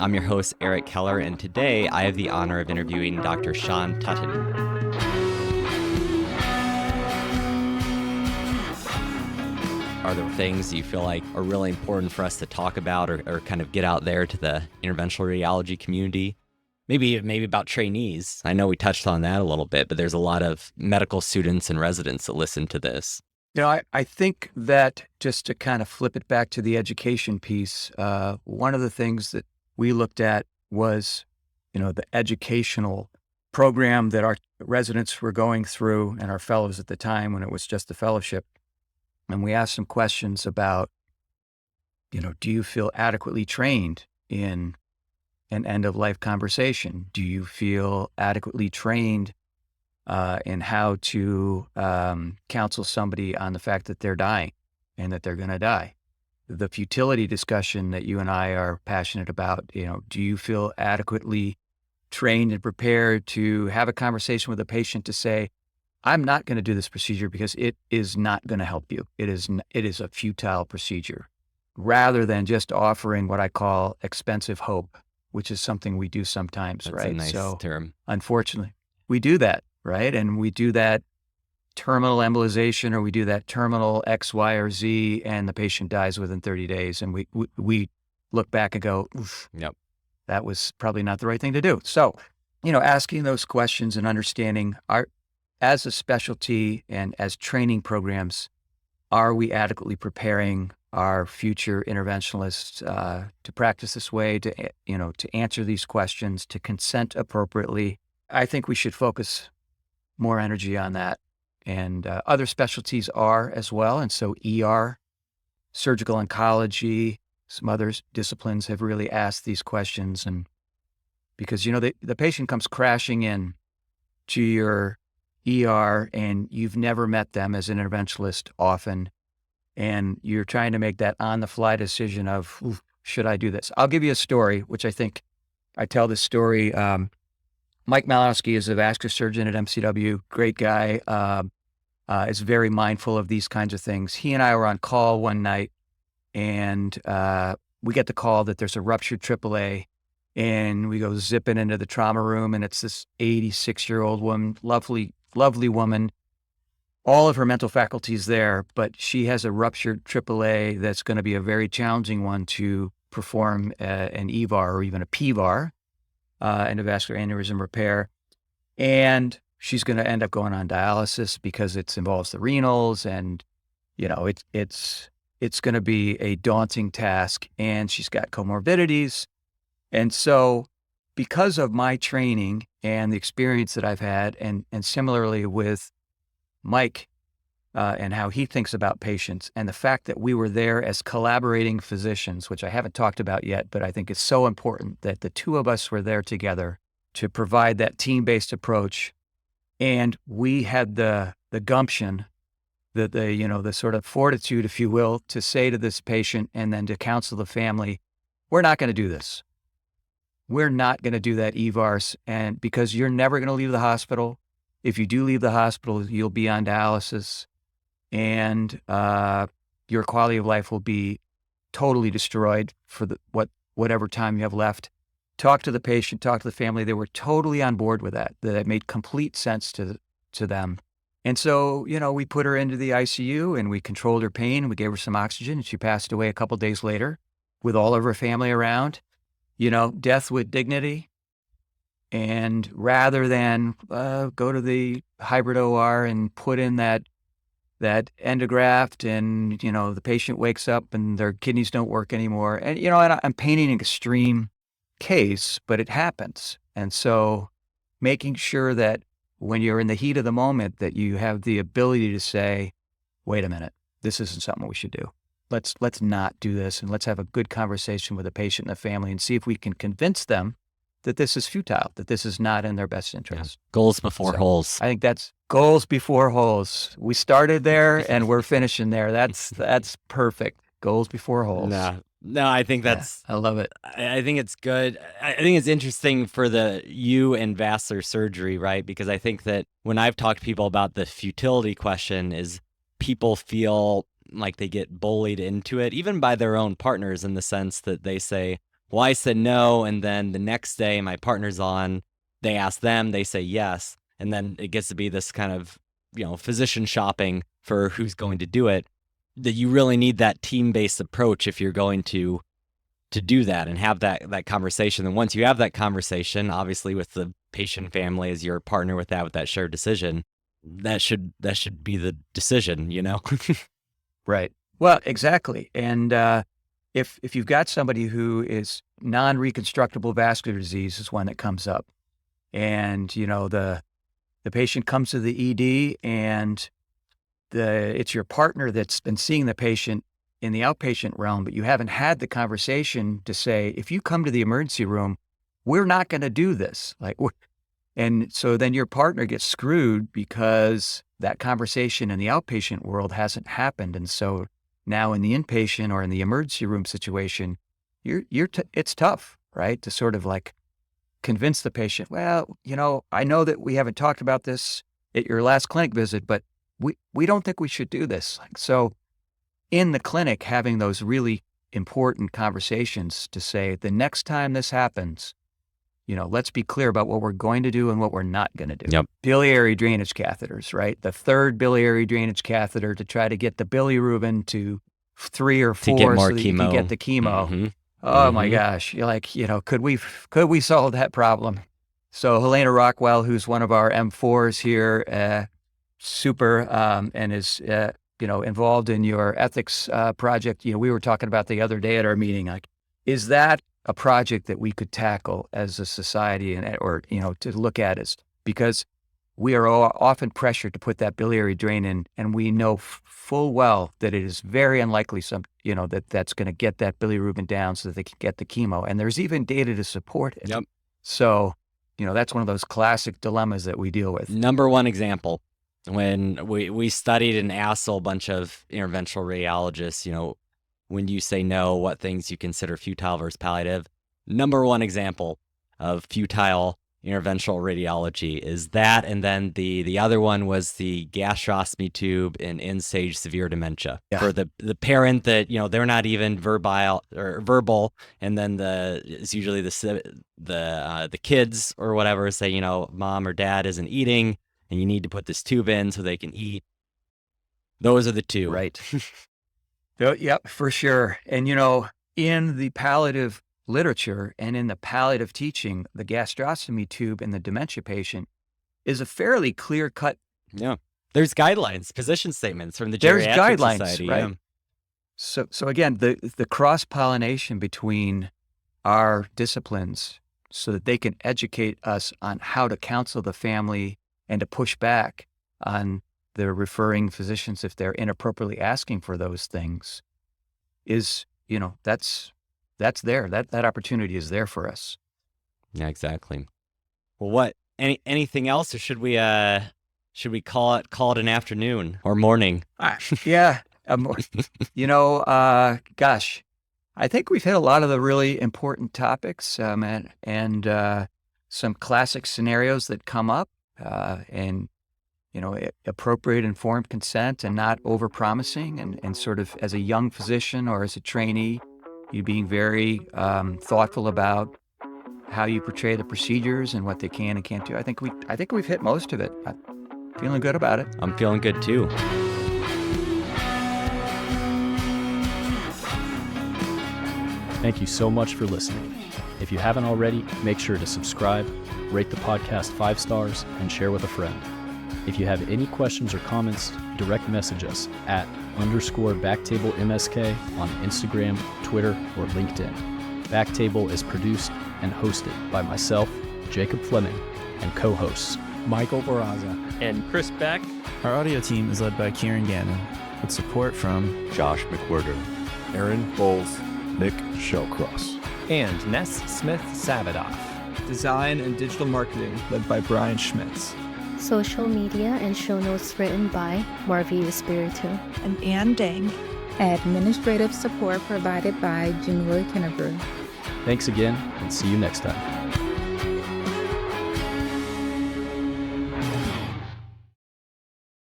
I'm your host, Eric Keller, and today I have the honor of interviewing Dr. Sean Tutton. Are there things you feel like are really important for us to talk about or kind of get out there to the interventional radiology community? Maybe about trainees. I know we touched on that a little bit, but there's a lot of medical students and residents that listen to this. I think that just to kind of flip it back to the education piece, one of the things that we looked at was, the educational program that our residents were going through and our fellows at the time when it was just a fellowship. And we asked some questions about, do you feel adequately trained in an end-of-life conversation? Do you feel adequately trained in how to counsel somebody on the fact that they're dying and that they're going to die? The futility discussion that you and I are passionate about, do you feel adequately trained and prepared to have a conversation with a patient to say, I'm not going to do this procedure because it is not going to help you. It is a futile procedure, rather than just offering what I call expensive hope, which is something we do sometimes, That's right? a nice term. Unfortunately, we do that, right? And we do that terminal embolization, or we do that terminal X, Y, or Z, and the patient dies within 30 days. And we look back and go, oof, Yep. that was probably not the right thing to do. So, asking those questions and understanding as a specialty and as training programs, are we adequately preparing our future interventionalists to practice this way, to answer these questions, to consent appropriately? I think we should focus more energy on that. And other specialties are as well. And so ER, surgical oncology, some other disciplines have really asked these questions. And because, the patient comes crashing in to your ER and you've never met them as an interventionalist often, and you're trying to make that on-the-fly decision of, should I do this? I'll give you a story, which I think I tell this story. Mike Malowski is a vascular surgeon at MCW, great guy, is very mindful of these kinds of things. He and I were on call one night, and we get the call that there's a ruptured AAA, and we go zipping into the trauma room, and it's this 86-year-old woman, lovely woman, all of her mental faculties there, but she has a ruptured AAA that's going to be a very challenging one to perform an EVAR or even a PVAR, endovascular aneurysm repair. And she's going to end up going on dialysis because it involves the renals, and, it's going to be a daunting task, and she's got comorbidities. And so because of my training and the experience that I've had, and similarly with Mike and how he thinks about patients, and the fact that we were there as collaborating physicians, which I haven't talked about yet, but I think is so important that the two of us were there together to provide that team-based approach. And we had the gumption, the sort of fortitude, if you will, to say to this patient and then to counsel the family, we're not going to do this. We're not going to do that EVARS, and because you're never going to leave the hospital. If you do leave the hospital, you'll be on dialysis, and your quality of life will be totally destroyed for whatever time you have left. Talk to the patient, talk to the family. They were totally on board with that. That made complete sense to them. And so, we put her into the ICU and we controlled her pain. We gave her some oxygen, and she passed away a couple of days later with all of her family around. Death with dignity. And rather than go to the hybrid OR and put in that endograft, and, the patient wakes up and their kidneys don't work anymore. And, and I'm painting an extreme case, but it happens. And so making sure that when you're in the heat of the moment, that you have the ability to say, wait a minute, this isn't something we should do. Let's not do this, and let's have a good conversation with the patient and the family and see if we can convince them that this is futile, that this is not in their best interest. Yeah. Goals before holes. I think that's goals before holes. We started there and we're finishing there. That's perfect. Goals before holes. No, I think that's, I love it. I think it's good. I think it's interesting for you and vascular surgery, right? Because I think that when I've talked to people about the futility question, is people feel like they get bullied into it, even by their own partners, in the sense that they say, well, I said no, and then the next day my partner's on, they ask them, they say yes, and then it gets to be this kind of, physician shopping for who's going to do it, that you really need that team-based approach if you're going to do that and have that conversation. And once you have that conversation, obviously with the patient family as your partner with that shared decision, that should be the decision, Right. Well, exactly. And if you've got somebody who is non-reconstructible vascular disease is one that comes up, and the patient comes to the ED, and it's your partner that's been seeing the patient in the outpatient realm, but you haven't had the conversation to say, if you come to the emergency room, we're not going to do this. And so then your partner gets screwed because that conversation in the outpatient world hasn't happened. And so now in the inpatient or in the emergency room situation, it's tough, right? To sort of convince the patient, well, I know that we haven't talked about this at your last clinic visit, but we don't think we should do this. So in the clinic, having those really important conversations to say, the next time this happens, let's be clear about what we're going to do and what we're not going to do. Yep. Biliary drainage catheters, right? The third biliary drainage catheter to try to get the bilirubin to 3 or 4 to get more so that chemo. you can get the chemo. Mm-hmm. Oh my gosh. You're like, could we solve that problem? So Helena Rockwell, who's one of our M4s here, super, and is, involved in your ethics project. We were talking about the other day at our meeting, is that a project that we could tackle as a society or to look at as, because we are often pressured to put that biliary drain in, and we know full well that it is very unlikely that's going to get that bilirubin down so that they can get the chemo. And there's even data to support it. Yep. So, that's one of those classic dilemmas that we deal with. Number one example, when we studied and asked a bunch of interventional radiologists, when you say no, what things you consider futile versus palliative. Number one example of futile interventional radiology is that, and then the other one was the gastrostomy tube in end-stage severe dementia. Yeah. For the parent that they're not even verbal, and then it's usually the kids or whatever say mom or dad isn't eating, and you need to put this tube in so they can eat. Those are the two. Right. Yep, for sure. And, in the palliative literature and in the palliative teaching, the gastrostomy tube in the dementia patient is a fairly clear-cut. Yeah. There's guidelines, position statements from the There's Geriatric guidelines, Society. right? Yeah. So again, the cross-pollination between our disciplines so that they can educate us on how to counsel the family and to push back on the referring physicians if they're inappropriately asking for those things is, that's there. That opportunity is there for us. Yeah, exactly. Well, anything else, or should we call it an afternoon or morning? Yeah. Gosh, I think we've hit a lot of the really important topics, and some classic scenarios that come up, and appropriate informed consent and not over-promising, and sort of as a young physician or as a trainee, you being very thoughtful about how you portray the procedures and what they can and can't do. I think we've hit most of it. I'm feeling good about it. I'm feeling good too. Thank you so much for listening. If you haven't already, make sure to subscribe, rate the podcast 5 stars, and share with a friend. If you have any questions or comments, direct message us at _BackTable MSK on Instagram, Twitter, or LinkedIn. BackTable is produced and hosted by myself, Jacob Fleming, and co-hosts Michael Barraza and Chris Beck. Our audio team is led by Kieran Gannon, with support from Josh McWhirter, Aaron Bowles, Nick Shellcross, and Ness Smith-Savadoff. Design and digital marketing led by Brian Schmitz. Social media and show notes written by Marvi Espiritu and Ann Dang. Administrative support provided by Junwood Kennebrew. Thanks again, and see you next time.